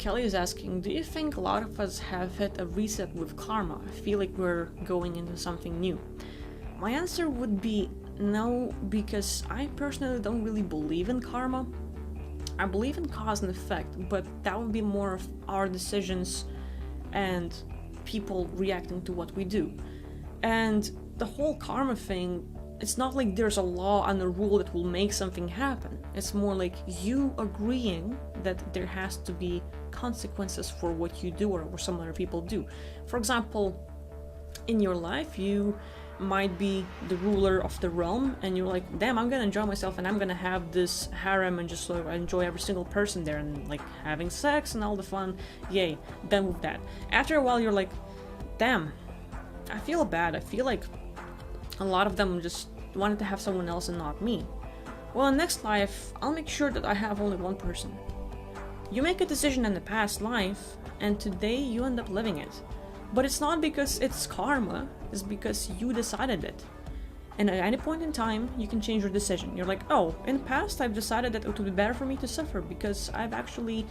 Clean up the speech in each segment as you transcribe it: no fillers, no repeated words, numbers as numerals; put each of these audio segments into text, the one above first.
Kelly is asking, do you think a lot of us have hit a reset with karma? I feel like we're going into something new. My answer would be no, because I personally don't really believe in karma. I believe in cause and effect, but that would be more of our decisions and people reacting to what we do. And the whole karma thing, it's not like there's a law and a rule that will make something happen. It's more like you agreeing that there has to be consequences for what you do or what some other people do. For example, in your life, you might be the ruler of the realm and you're like, damn, I'm gonna enjoy myself and I'm gonna have this harem and just enjoy every single person there and like having sex and all the fun. Yay, done with that. After a while, you're like, damn, I feel bad. I feel like a lot of them just wanted to have someone else and not me. Well, in next life, I'll make sure that I have only one person. You make a decision in the past life, and today you end up living it. But it's not because it's karma, it's because you decided it. And at any point in time, you can change your decision. You're like, oh, in the past I've decided that it would be better for me to suffer because I've actually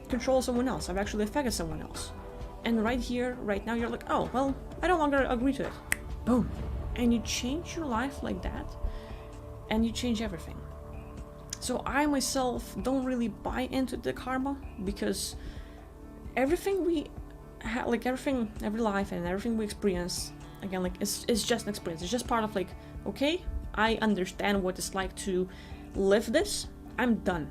controlled someone else, I've actually affected someone else. And right here, right now, you're like, oh, well, I no longer agree to it. Boom. And you change your life like that, and you change everything. So I myself don't really buy into the karma, because everything we like everything, every life and everything we experience, again, like it's just an experience. It's just part of like, okay, I understand what it's like to live this, I'm done.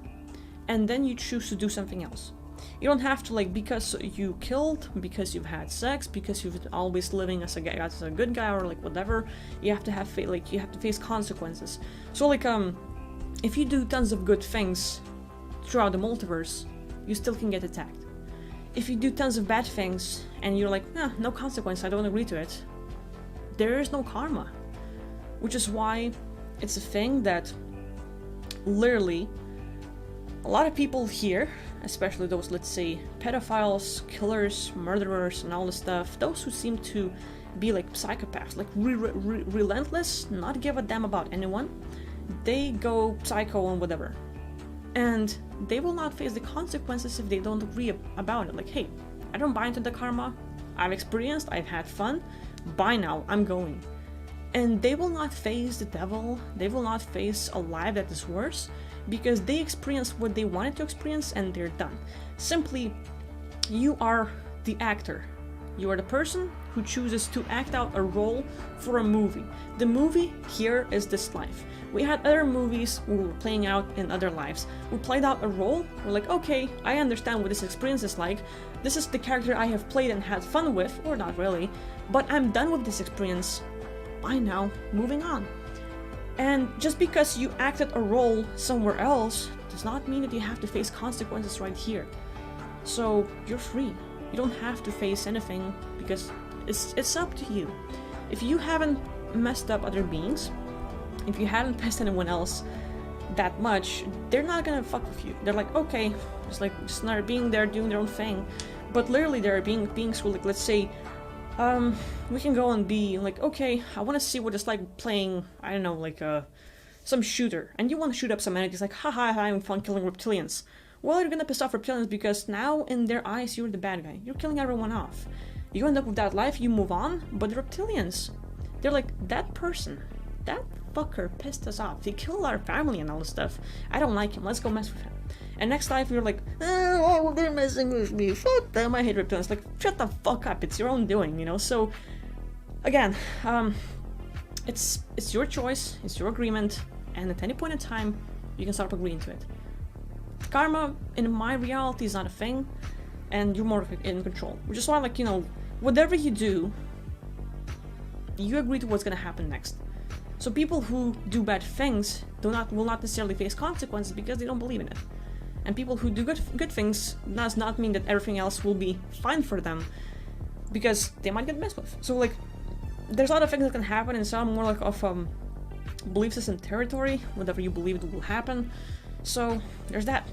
And then you choose to do something else. You don't have to, like, because you killed, because you've had sex, because you've always living as a good guy or like whatever, you have to have you have to face consequences. So like if you do tons of good things throughout the multiverse, you still can get attacked. If you do tons of bad things and you're like, nah, no consequence, I don't agree to it, there is no karma. Which is why it's a thing that literally a lot of people here, especially those, let's say, pedophiles, killers, murderers, and all this stuff, those who seem to be like psychopaths, like relentless, not give a damn about anyone, they go psycho and whatever. And they will not face the consequences if they don't agree about it. Like, hey, I don't buy into the karma, I've experienced, I've had fun, bye now, I'm going. And they will not face the devil, they will not face a life that is worse, because they experienced what they wanted to experience and they're done. Simply, you are the actor. You are the person who chooses to act out a role for a movie. The movie here is this life. We had other movies we were playing out in other lives. We played out a role, we're like, okay, I understand what this experience is like. This is the character I have played and had fun with, or not really, but I'm done with this experience. Bye now, moving on. And just because you acted a role somewhere else does not mean that you have to face consequences right here. So you're free. You don't have to face anything because it's up to you. If you haven't messed up other beings, if you haven't pissed anyone else that much, they're not gonna fuck with you. They're like, okay, just not being there, doing their own thing. But literally there are beings who, like, let's say, we can go and be like, okay, I want to see what it's like playing, I don't know, like some shooter, and you want to shoot up some entities, like, haha, having fun killing reptilians. Well, you're gonna piss off reptilians because now in their eyes you're the bad guy. You're killing everyone off. You end up with that life, you move on, but the reptilians, they're like, that person, that fucker pissed us off. He killed our family and all this stuff. I don't like him, let's go mess with him. And next life you're like, oh, they're messing with me, fuck them, I hate reptilians. Like, shut the fuck up, it's your own doing, you know? So, again, it's your choice, it's your agreement, and at any point in time, you can start agreeing to it. Karma, in my reality, is not a thing, and you're more in control. Which is why, like, you know, whatever you do, you agree to what's gonna happen next. So people who do bad things will not necessarily face consequences because they don't believe in it. And people who do good things does not mean that everything else will be fine for them, because they might get messed with. So, like, there's a lot of things that can happen, and some more like of belief system territory, whatever you believe it will happen. So there's that.